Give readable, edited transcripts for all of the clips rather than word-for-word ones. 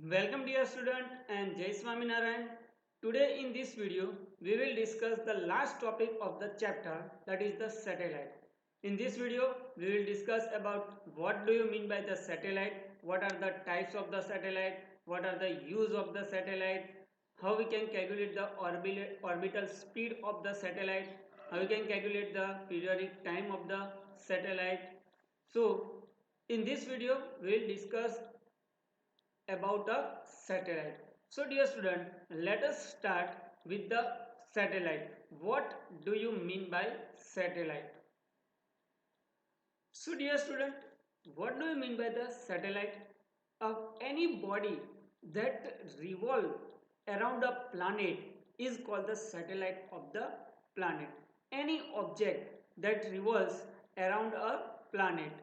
Welcome dear student and Jai Swaminarayan. Today in this video we will discuss the last topic of the chapter, that is the satellite. In this video we will discuss about what do you mean by the satellite, what are the types of the satellite, what are the use of the satellite, how we can calculate the orbital speed of the satellite, how we can calculate the periodic time of the satellite. So in this video we will discuss about a satellite. So dear student, let us start with the satellite. What do you mean by satellite? So dear student, what do you mean by the satellite? Of any body that revolve around a planet is called the satellite of the planet. Any object that revolves around a planet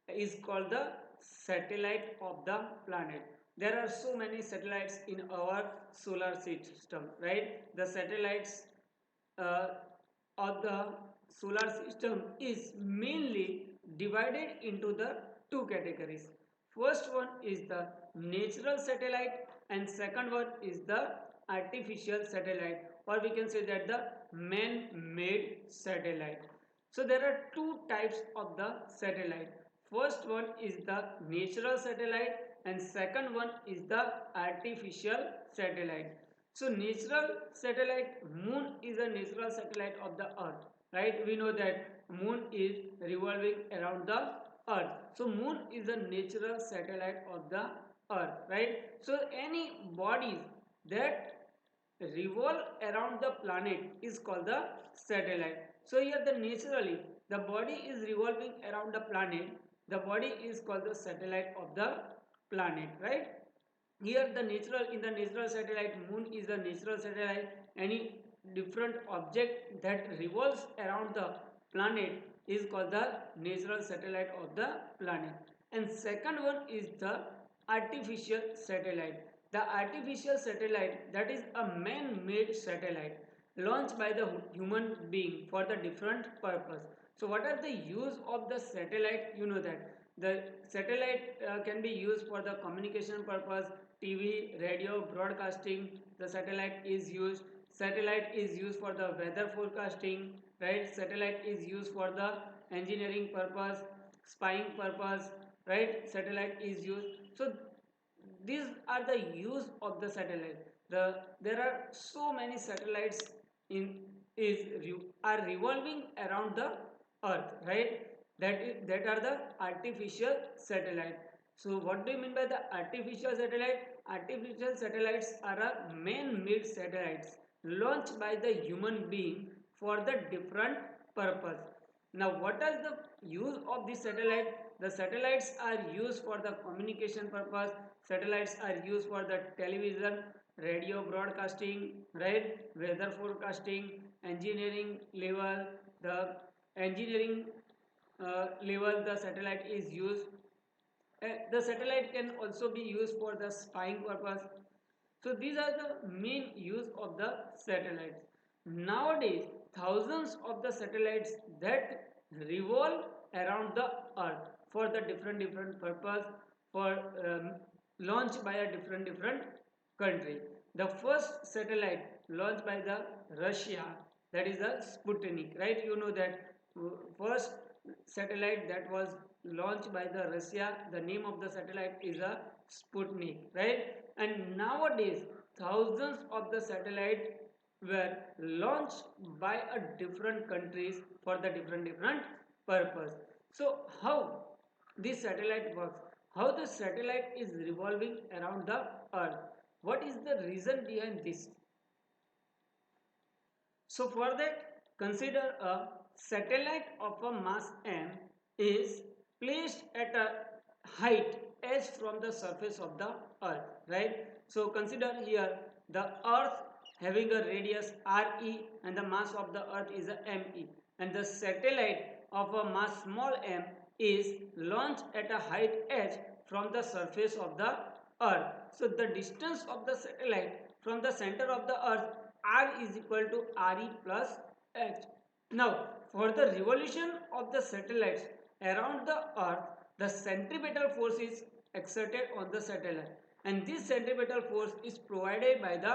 is called the satellite of the planet. There are so many satellites in our solar system, right? The satellites uh, of the solar system is mainly divided into the two categories. First one is the natural satellite and second one is the artificial satellite, or we can say that the man-made satellite. So there are two types of the satellite. First one is the natural satellite and second one is the artificial satellite. So natural satellite, moon is a natural satellite of the earth, right? We know that moon is revolving around the earth. So moon is a natural satellite of the earth, right? So any bodies that revolve around the planet is called the satellite. So here the naturally the body is revolving around the planet, the body is called the satellite of the planet, right? Here the natural, in the natural satellite, moon is the natural satellite. Any different object that revolves around the planet is called the natural satellite of the planet. And second one is the artificial satellite. The artificial satellite, that is a man-made satellite launched by the human being for the different purpose. So what are the use of the satellite? You know that the satellite can be used for the communication purpose, TV, radio, broadcasting. The satellite is used. Satellite is used for the weather forecasting, right? Satellite is used for the engineering purpose, spying purpose, right? Satellite is used. So these are the use of the satellite. There are so many satellites are revolving around the earth, right? That are the artificial satellite. So what do you mean by the artificial satellite? Artificial satellites are a man-made satellites launched by the human being for the different purpose. Now what is the use of the satellite? The satellites are used for the communication purpose. Satellites are used for the television, radio broadcasting, right? Weather forecasting, engineering level. The engineering level the satellite is used. The satellite can also be used for the spying purpose. So these are the main use of the satellites. Nowadays, thousands of the satellites that revolve around the earth for the different purpose, for launched by a different country. The first satellite launched by the Russia, that is the Sputnik, right? You know that first satellite that was launched by the Russia, the name of the satellite is a Sputnik, right? And nowadays thousands of the satellite were launched by a different countries for the different purpose. So how this satellite works, how the satellite is revolving around the earth, what is the reason behind this? So for that, consider a satellite of a mass m is placed at a height h from the surface of the earth, right? So consider here the earth having a radius re and the mass of the earth is a me, and the satellite of a mass small m is launched at a height h from the surface of the earth. So the distance of the satellite from the center of the earth r is equal to re plus h. Now for the revolution of the satellites around the earth, the centripetal force is exerted on the satellite, and this centripetal force is provided by the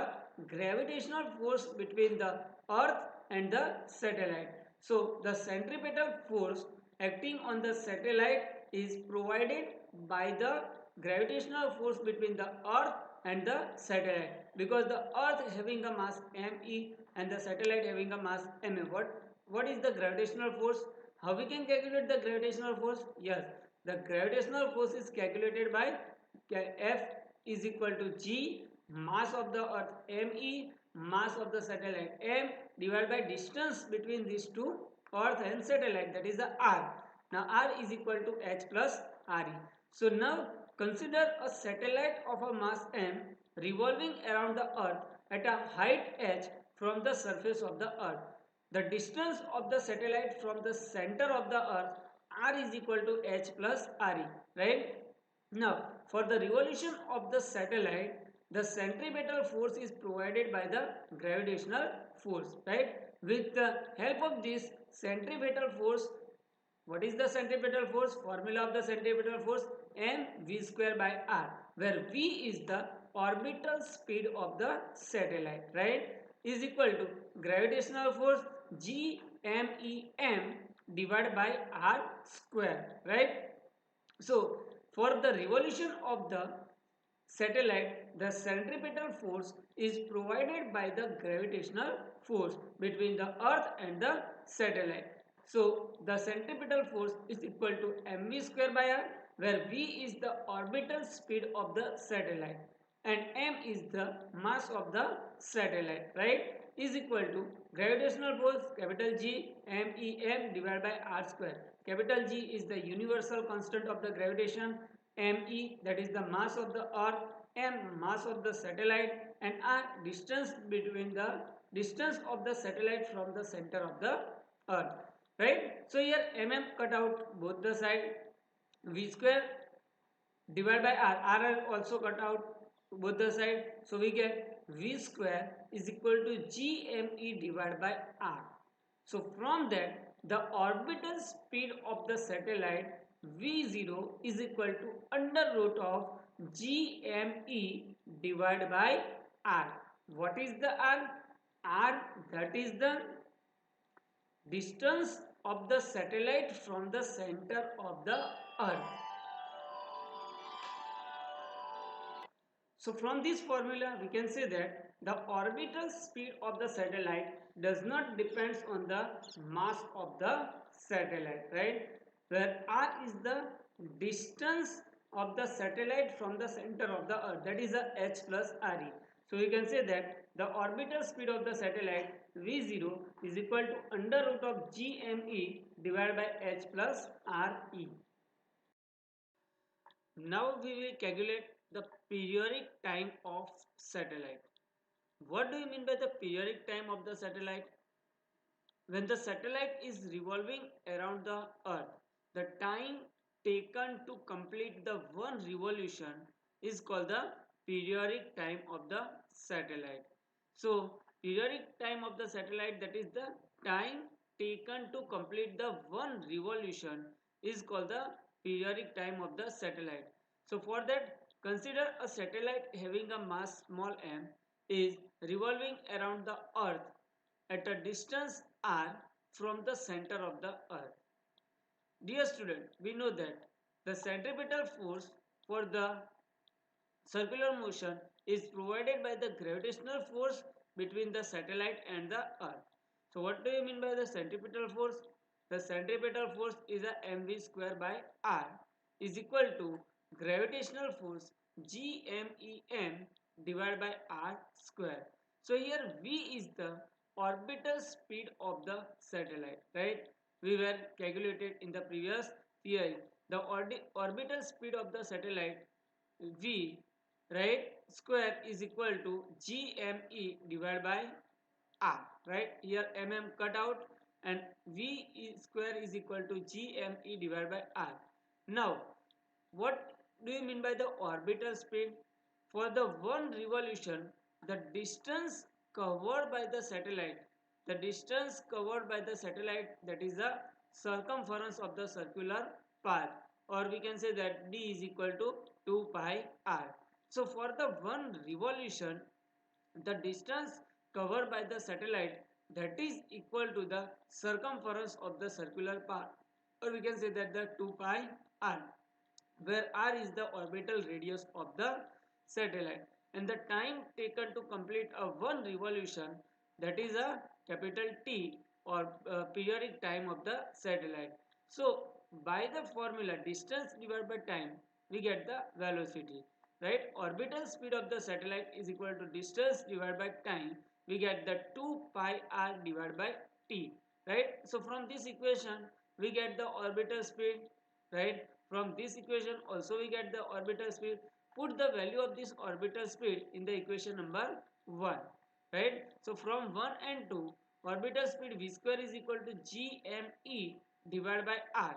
gravitational force between the earth and the satellite. So the centripetal force acting on the satellite is provided by the gravitational force between the earth and the satellite, because the earth having a mass me and the satellite having a mass ma. What is the gravitational force? How we can calculate the gravitational force? Yes, the gravitational force is calculated by F is equal to G, mass of the earth me, mass of the satellite m, divided by distance between these two, earth and satellite, that is the r. Now r is equal to h plus re. So now consider a satellite of a mass m revolving around the earth at a height h from the surface of the earth. The distance of the satellite from the center of the earth r is equal to h plus re, right? Now, for the revolution of the satellite, the centripetal force is provided by the gravitational force, right? With the help of this centripetal force, what is the centripetal force? Formula of the centripetal force, mv square by r, where v is the orbital speed of the satellite, right? Is equal to gravitational force g m divided by r square, right? So, for the revolution of the satellite, the centripetal force is provided by the gravitational force between the earth and the satellite. So, the centripetal force is equal to mv square by r, where v is the orbital speed of the satellite and m is the mass of the satellite, right? Is equal to gravitational force capital G MEM divided by r square. Capital G is the universal constant of the gravitation, ME that is the mass of the earth, M mass of the satellite, and R distance between the distance of the satellite from the center of the earth, right? So here mm cut out both the side, v square divided by r, are also cut out both the side, so we get v square is equal to gme divided by r. So from that, the orbital speed of the satellite v0 is equal to under root of gme divided by r. What is the r? R, that is the distance of the satellite from the center of the earth. So from this formula we can say that the orbital speed of the satellite does not depend on the mass of the satellite, right? Where r is the distance of the satellite from the center of the earth, that is a h plus re. So we can say that the orbital speed of the satellite v0 is equal to under root of gme divided by h plus re. Now we will calculate the periodic time of satellite. What do you mean by the periodic time of the satellite? When the satellite is revolving around the earth, the time taken to complete the one revolution is called the periodic time of the satellite. So periodic time of the satellite, that is the time taken to complete the one revolution, is called the periodic time of the satellite. So for that, consider a satellite having a mass small m is revolving around the earth at a distance r from the center of the earth. Dear student, we know that the centripetal force for the circular motion is provided by the gravitational force between the satellite and the earth. So what do you mean by the centripetal force? The centripetal force is a mv square by r is equal to gravitational force gmem divided by r square. So here v is the orbital speed of the satellite, right? We were calculated in the previous theory. The orbital speed of the satellite v, right, square is equal to gme divided by r, right? Here mm cut out and v square is equal to gme divided by r. Now what do you mean by the orbital speed? For the one revolution, the distance covered by the satellite, that is the circumference of the circular path, or we can say that d is equal to 2 pi r. So for the one revolution, the distance covered by the satellite, that is equal to the circumference of the circular path, or we can say that the 2 pi r, where r is the orbital radius of the satellite, and the time taken to complete a one revolution, that is a capital T, or periodic time of the satellite. So by the formula distance divided by time, we get the velocity, right? Orbital speed of the satellite is equal to distance divided by time, we get the 2 pi r divided by T, right? So from this equation we get the orbital speed, right? From this equation also we get the orbital speed. Put the value of this orbital speed in the equation number 1, right? So from 1 and 2, orbital speed v square is equal to gme divided by r.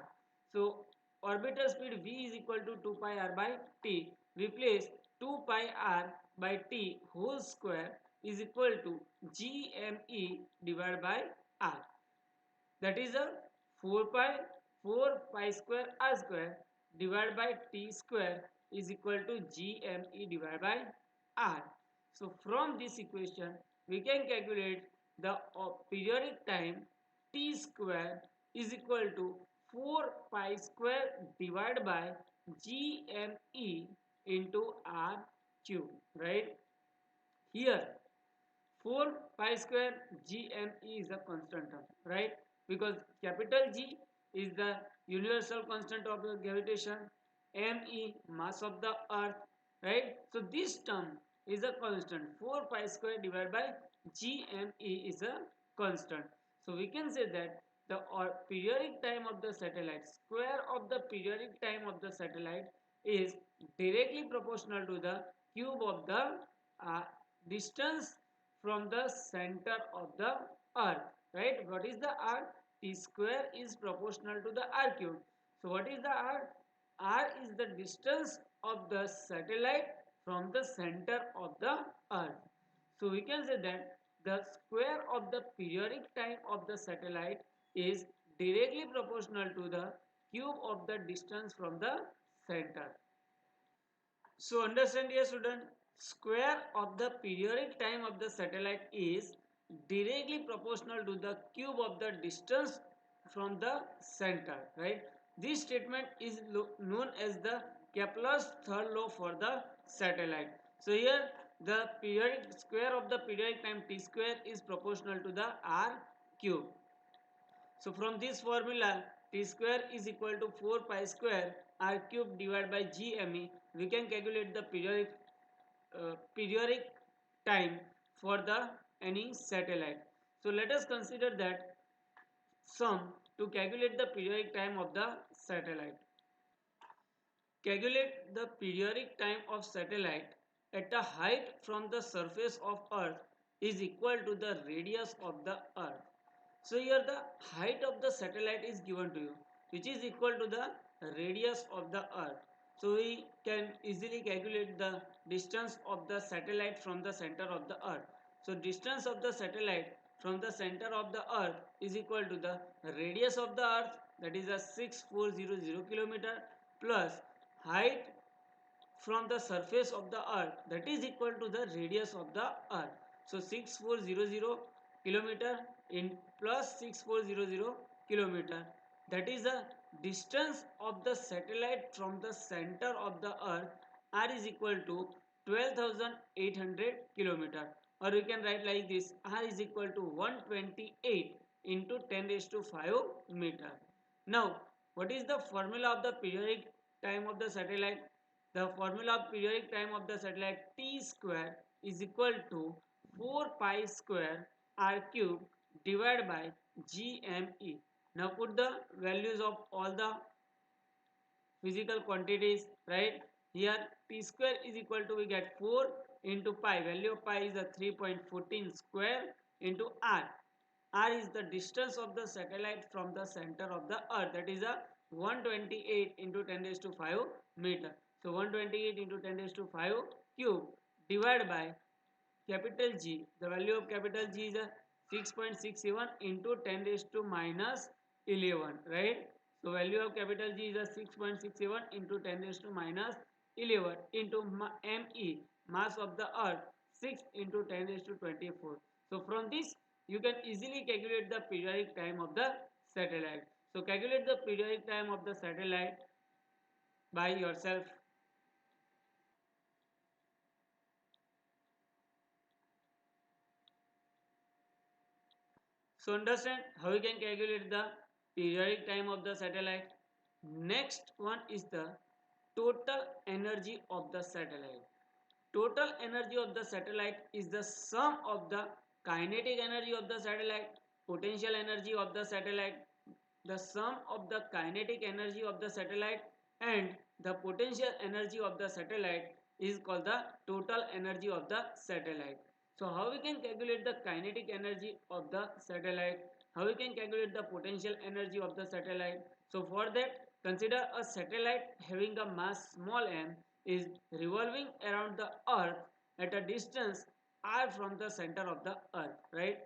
So orbital speed v is equal to 2 pi r by t. Replace 2 pi r by t whole square is equal to gme divided by r. That is a 4 pi square r square divided by t square is equal to gme divided by r. So from this equation we can calculate the periodic time t square is equal to 4 pi square divided by gme into r cube, right? Here 4 pi square gme is a constant term, right? Because capital G is the universal constant of the gravitation, me mass of the earth, right? So this term is a constant. 4 pi square divided by gme is a constant. So we can say that the periodic time of the satellite, square of the periodic time of the satellite, is directly proportional to the cube of the uh, distance from the center of the earth, right? What is the r? T square is proportional to the r cube. So what is the r? R is the distance of the satellite from the center of the earth. So we can say that the square of the periodic time of the satellite is directly proportional to the cube of the distance from the center. So understand here student, square of the periodic time of the satellite is directly proportional to the cube of the distance from the center, right? This statement is known as the Kepler's third law for the satellite. So here the periodic square of the periodic time t square is proportional to the r cube. So from this formula, t square is equal to 4 pi square r cube divided by gme. We can calculate the periodic time for the any satellite. So let us consider that sum to calculate the periodic time of the satellite. Calculate the periodic time of satellite at a height from the surface of earth is equal to the radius of the earth. So here the height of the satellite is given to you, which is equal to the radius of the earth. So we can easily calculate the distance of the satellite from the center of the earth. So distance of the satellite from the center of the earth is equal to the radius of the earth, that is a 6400 kilometer, plus height from the surface of the earth, that is equal to the radius of the earth. So 6400 kilometer in plus 6400 kilometer, that is the distance of the satellite from the center of the earth. R is equal to 12,800 kilometer, or we can write like this: R is equal to 128 into 10 raised to 5 meter. Now what is the formula of the periodic time of the satellite? The formula of periodic time of the satellite, t square is equal to 4 pi square r cube divided by gme. Now put the values of all the physical quantities, right? Here t square is equal to, we get 4 into pi, value of pi is a 3.14 square into r. R is the distance of the satellite from the center of the earth, that is a 128 into 10 raised to 5 meter. So 128 into 10 raised to 5 cube divided by capital G. The value of capital G is a 6.67 into 10 raised to minus 11, right? So value of capital G is a 6.67 into 10 raised to minus 11 into ME, mass of the earth, 6 into 10 raised to 24. So from this you can easily calculate the periodic time of the satellite. So calculate the periodic time of the satellite by yourself. So understand how we can calculate the periodic time of the satellite. Next one is the total energy of the satellite. Total energy of the satellite is the sum of the kinetic energy of the satellite, potential energy of the satellite, the sum of the kinetic energy of the satellite and the potential energy of the satellite is called the total energy of the satellite. So how we can calculate the kinetic energy of the satellite? How we can calculate the potential energy of the satellite? So for that, consider a satellite having a mass small m is revolving around the earth at a distance r from the center of the earth, right?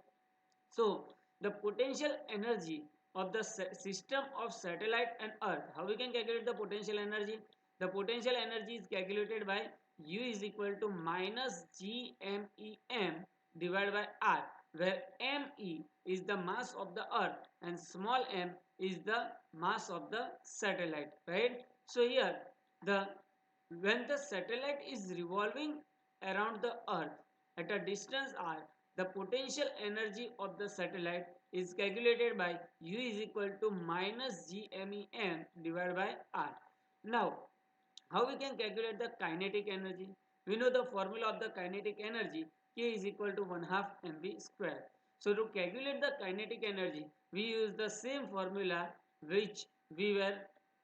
So the potential energy of the system of satellite and earth, how we can calculate the potential energy? The potential energy is calculated by U is equal to minus GMEM divided by R, where ME is the mass of the earth and small m is the mass of the satellite, right? So here the when the satellite is revolving around the earth at a distance r, the potential energy of the satellite is calculated by U is equal to minus GMEM divided by R. Now, how we can calculate the kinetic energy? We know the formula of the kinetic energy, K is equal to 1 half mv square. So to calculate the kinetic energy, we use the same formula which we were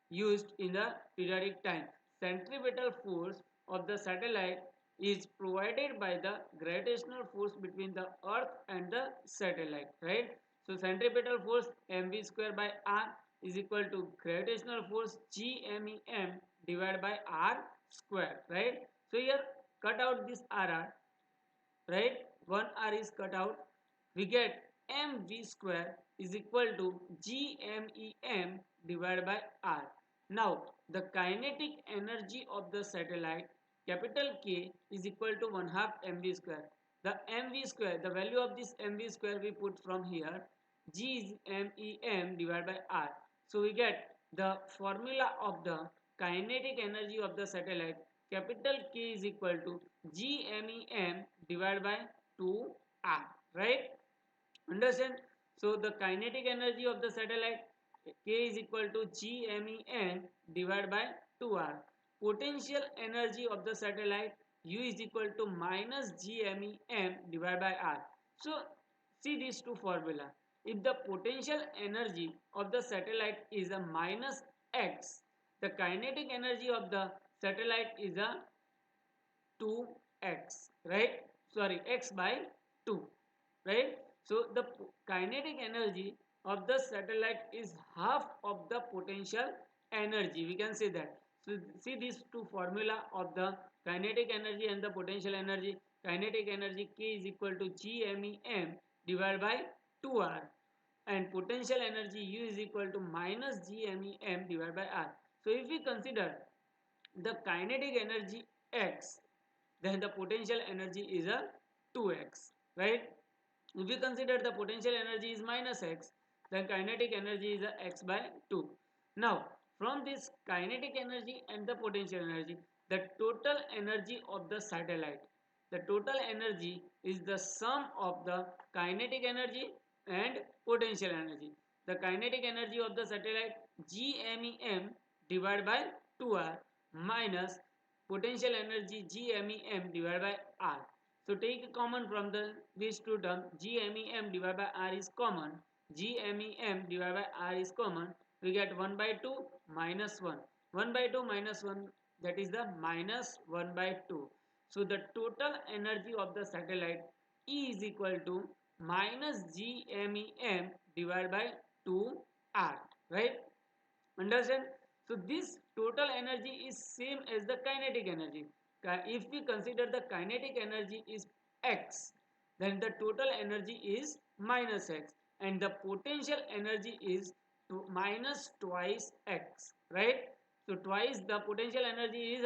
used in the periodic time. Centripetal force of the satellite is provided by the gravitational force between the earth and the satellite, right? So centripetal force mv square by r is equal to gravitational force gmem divided by r square, right? So here cut out this rr, right? One r is cut out, we get mv square is equal to gmem divided by r. Now the kinetic energy of the satellite capital K is equal to 1 half mv square. The mv square, the value of this mv square we put from here, g is mem divided by r. So we get the formula of the kinetic energy of the satellite capital K is equal to gmem divided by 2r, right? Understand? So the kinetic energy of the satellite K is equal to gmem divided by 2r. Potential energy of the satellite U is equal to minus gmem divided by r. So see these two formula. If the potential energy of the satellite is a minus x, the kinetic energy of the satellite is a 2x, right? Sorry, x by 2, right? So the kinetic energy of the satellite is half of the potential energy, we can say that. So see these two formula of the kinetic energy and the potential energy. Kinetic energy K is equal to gmem divided by 2r and potential energy U is equal to minus gmem divided by r. So if we consider the kinetic energy x, then the potential energy is a 2x, right? If we consider the potential energy is minus x, then kinetic energy is a x by 2. Now from this kinetic energy and the potential energy, the total energy of the satellite, the total energy is the sum of the kinetic energy and potential energy. The kinetic energy of the satellite gmem divided by 2r minus potential energy gmem divided by r. So take common from the these two terms. gmem divided by r is common. gmem divided by r is common. We get 1 by 2 minus 1. 1 by 2 minus 1, that is the minus 1 by 2. So the total energy of the satellite E is equal to minus gmem divided by 2r, right? Understand? So this total energy is same as the kinetic energy. If we consider the kinetic energy is x, then the total energy is minus x and the potential energy is minus twice x, right? So twice the potential energy is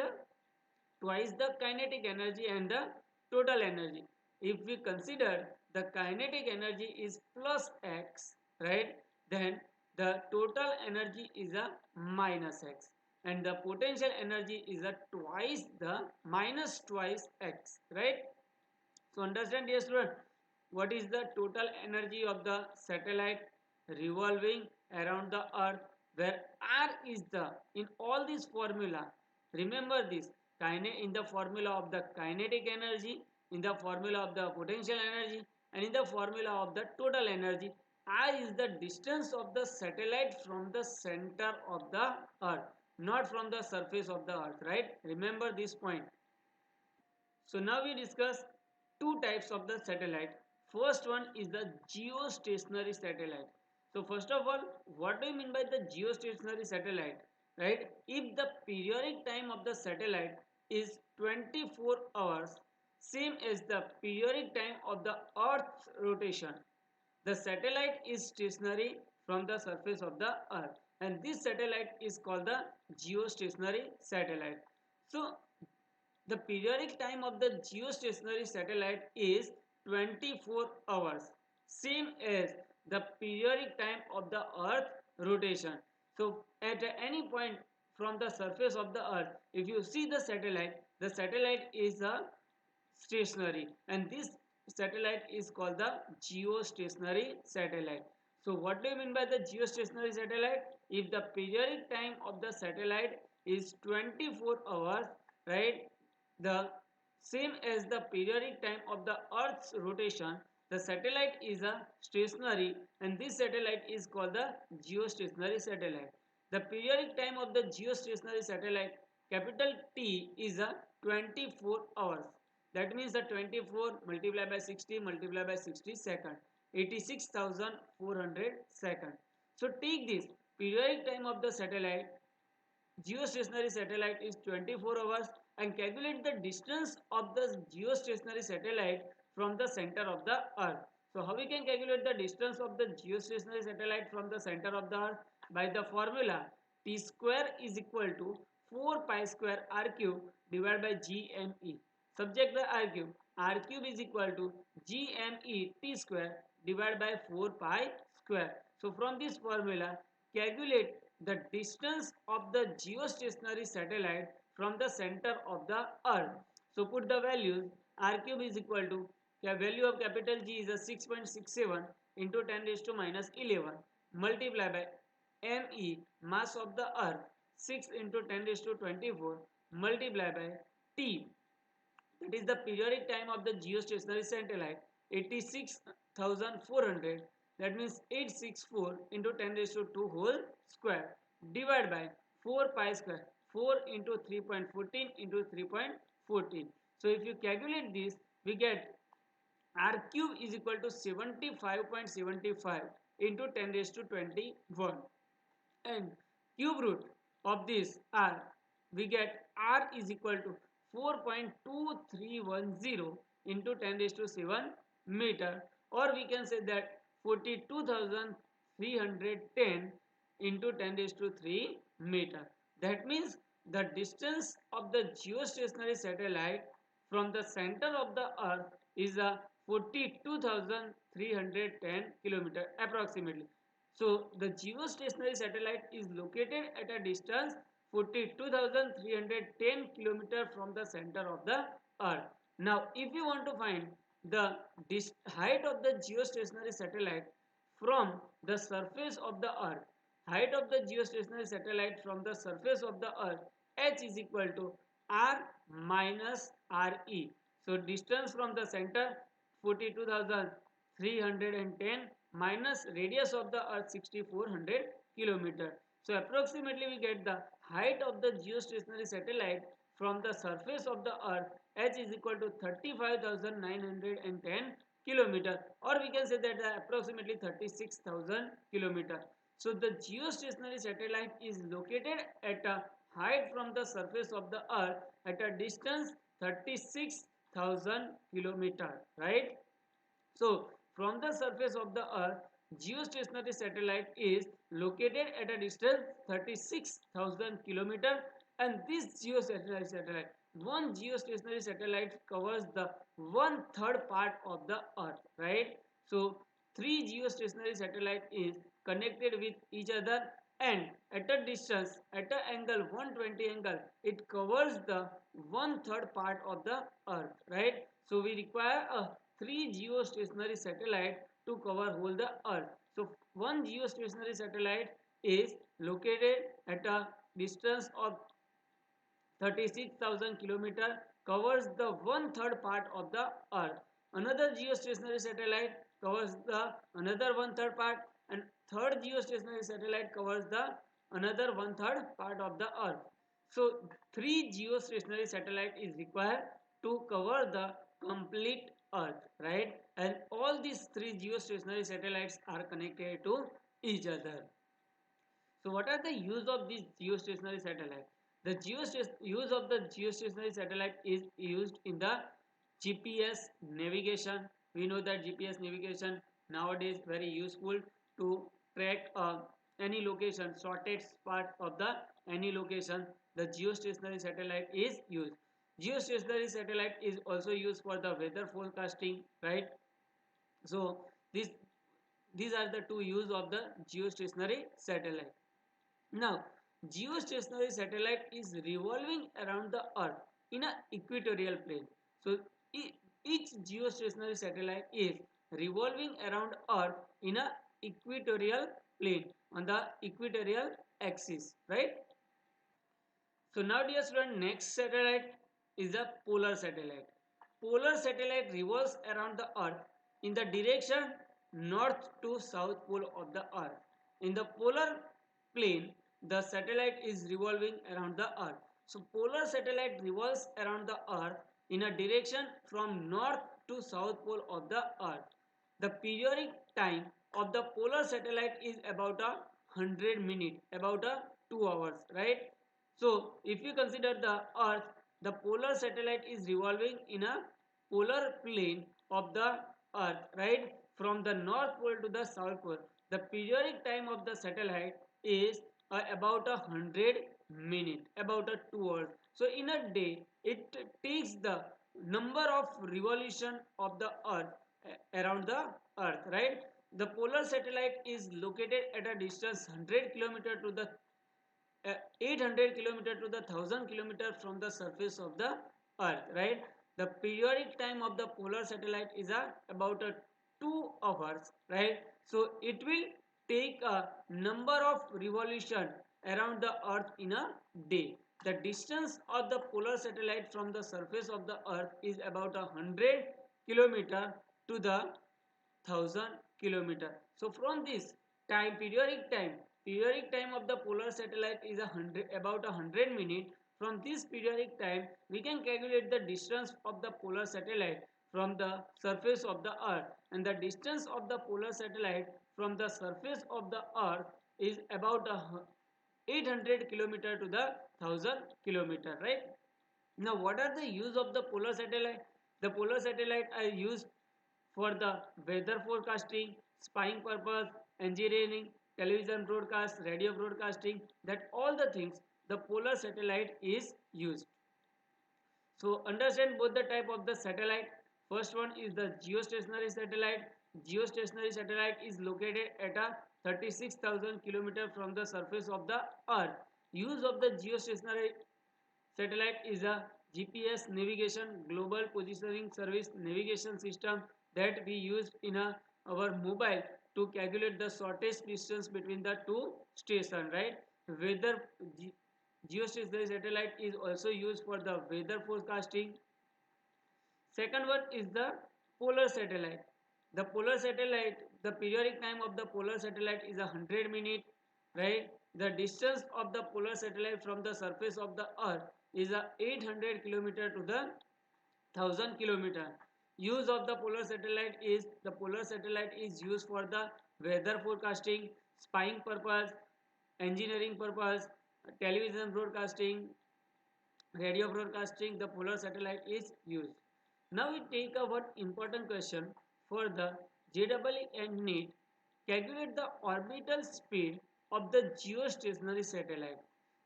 twice the kinetic energy and the total energy. If we consider the kinetic energy is plus x, right, then the total energy is a minus x, and the potential energy is a twice the minus twice x, right? So understand, dear student, what is the total energy of the satellite revolving around the earth, where R is the, in all this formula, remember this, in the formula of the kinetic energy, in the formula of the potential energy, and in the formula of the total energy, R is the distance of the satellite from the center of the earth, not from the surface of the earth, right? Remember this point. So now we discuss two types of the satellite. First one is the geostationary satellite. So first of all, what do you mean by the geostationary satellite? Right? If the periodic time of the satellite is 24 hours, same as the periodic time of the Earth's rotation, the satellite is stationary from the surface of the Earth, and this satellite is called the geostationary satellite. So the periodic time of the geostationary satellite is 24 hours, same as the periodic time of the Earth rotation. So at any point from the surface of the Earth, if you see the satellite is a stationary, and this satellite is called the geostationary satellite. So what do you mean by the geostationary satellite? If the periodic time of the satellite is 24 hours, right, the same as the periodic time of the Earth's rotation, the satellite is a stationary, and this satellite is called the geostationary satellite. The periodic time of the geostationary satellite, capital T, is a 24 hours. That means the 24 multiplied by 60 multiplied by 60 second, 86,400 second. So take this periodic time of the satellite, geostationary satellite, is 24 hours, and calculate the distance of the geostationary satellite from the center of the earth. So how we can calculate the distance of the geostationary satellite from the center of the earth? By the formula T square is equal to 4 pi square r cube divided by gme. Subject the r cube. R cube is equal to gme t square divided by 4 pi square. So from this formula, calculate the distance of the geostationary satellite from the center of the earth. So put the values. R cube is equal to, the value of capital G is a 6.67 into 10 raised to minus 11 multiply by me, mass of the earth, 6 into 10 raised to 24 multiply by T, that is the periodic time of the geostationary satellite, 86,400, that means 864 into 10 raised to 2 whole square, divided by 4 pi square, 4 into 3.14 into 3.14. So if you calculate this, we get r cube is equal to 75.75 into 10 raised to 21, and cube root of this r, we get r is equal to 4.2310 into 10 raised to 7 meter, or we can say that 42,310 into 10 raised to 3 meter. That means the distance of the geostationary satellite from the center of the earth is a 42,310 kilometer approximately. So the geostationary satellite is located at a distance 42,310 kilometer from the center of the earth. Now if you want to find the height of the geostationary satellite from the surface of the earth, height of the geostationary satellite from the surface of the earth, h is equal to r minus re. So distance from the center 42,310 minus radius of the earth 6,400 kilometer. So approximately we get the height of the geostationary satellite from the surface of the earth, h is equal to 35,910 kilometer, or we can say that approximately 36,000 kilometer. So the geostationary satellite is located at a height from the surface of the earth at a distance 36,000 kilometer, right? So from the surface of the earth, geostationary satellite is located at a distance 36,000 kilometer, and this geostationary satellite one geostationary satellite covers the one third part of the earth, right? So three geostationary satellite is connected with each other, and at a distance, at an angle 120 angle, it covers the one third part of the earth, right? So we require a three geostationary satellite to cover whole the earth. So one geostationary satellite is located at a distance of 36,000 kilometer, covers the one third part of the earth. Another geostationary satellite covers the another one third part, and third geostationary satellite covers the another one third part of the earth. So three geostationary satellite is required to cover the complete earth, right? And all these three geostationary satellites are connected to each other. So what are the use of this geostationary satellite? The use of the geostationary satellite is used in the GPS navigation. We know that GPS navigation nowadays very useful to track any location, shortest part of the any location. The geostationary satellite is used. Geostationary satellite is also used for the weather forecasting, right? So this these are the two use of the geostationary satellite. Now, geostationary satellite is revolving around the Earth in an equatorial plane. So, each geostationary satellite is revolving around Earth in an equatorial plane on the equatorial axis, right? So now dear student, next satellite is a polar satellite. Polar satellite revolves around the earth in the direction north to south pole of the earth. In the polar plane, the satellite is revolving around the earth. So polar satellite revolves around the earth in a direction from north to south pole of the earth. The periodic time of the polar satellite is about a 100 minutes, about a 2 hours, right? So, if you consider the Earth, the polar satellite is revolving in a polar plane of the Earth, right? From the North Pole to the South Pole. The periodic time of the satellite is about 100 minutes, about a 2 hours. So, in a day, it takes the number of revolution of the Earth around the Earth, right? The polar satellite is located at a distance 100 kilometer to the 800 kilometer to the 1000 kilometer from the surface of the earth, right? The periodic time of the polar satellite is about 2 hours, right? So it will take a number of revolution around the earth in a day. The distance of the polar satellite from the surface of the earth is about 100 kilometer to the 1000 kilometer. So from this time, periodic time of the polar satellite is about 100 minutes. From this periodic time, we can calculate the distance of the polar satellite from the surface of the earth, and the distance of the polar satellite from the surface of the earth is about 800 kilometer to the 1000 kilometer, right? Now what are the use of the polar satellite? The polar satellite are used for the weather forecasting, spying purpose, engineering, television broadcast, radio broadcasting, that all the things the polar satellite is used. So understand both the type of the satellite. First one is the geostationary satellite. Geostationary satellite is located at a 36,000 kilometer from the surface of the earth. Use of the geostationary satellite is a GPS navigation, global positioning service navigation system that we use in our mobile to calculate the shortest distance between the two stations, right? Weather geostationary satellite is also used for the weather forecasting. Second one is the polar satellite. The polar satellite, the periodic time of the polar satellite is 100 minutes, right? The distance of the polar satellite from the surface of the earth is 800 kilometer to the 1000 kilometer. Use of the polar satellite is used for the weather forecasting, spying purpose, engineering purpose, television broadcasting, radio broadcasting. The polar satellite is used. Now we take a one important question for the JEE and NEET. Calculate the orbital speed of the geostationary satellite.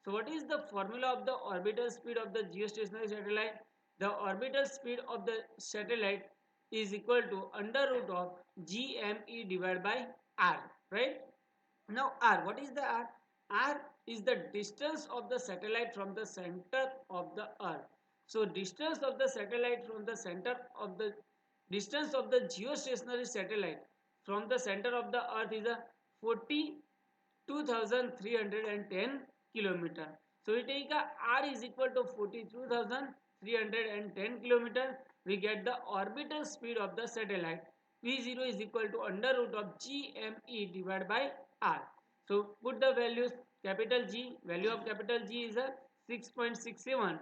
So what is the formula of the orbital speed of the geostationary satellite? The orbital speed of the satellite is equal to under root of GME divided by R, right? Now R, what is the R? R is the distance of the satellite from the center of the earth. So distance of the satellite from the center of the distance of the geostationary satellite from the center of the earth is a 42,310 kilometer. So we take a R is equal to 42,310 kilometer. We get the orbital speed of the satellite. V0 is equal to under root of GME divided by R. So put the values. Capital G, value of capital G is a 6.67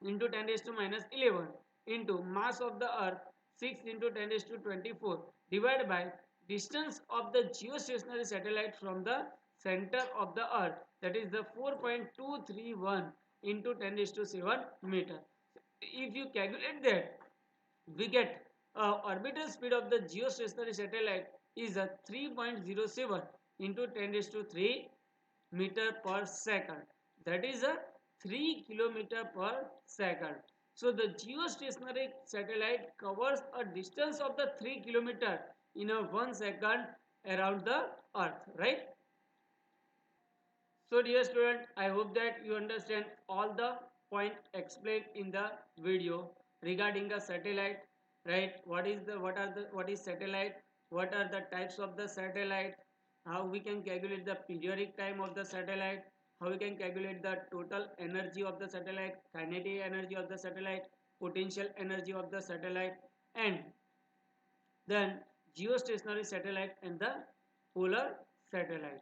into 10 raised to minus 11 into mass of the earth 6 into 10 raised to 24 divided by distance of the geostationary satellite from the center of the earth, that is the 4.231 into 10 raised to 7 meter. If you calculate that, we get orbital speed of the geostationary satellite is a 3.07 into 10 raised to 3 meter per second, that is a 3 kilometer per second. So the geostationary satellite covers a distance of the 3 kilometer in a 1 second around the earth, right? So dear student, I hope that you understand all the point explained in the video regarding the satellite, right? What is satellite, what are the types of the satellite, how we can calculate the periodic time of the satellite, how we can calculate the total energy of the satellite, kinetic energy of the satellite, potential energy of the satellite, and then geostationary satellite and the polar satellite.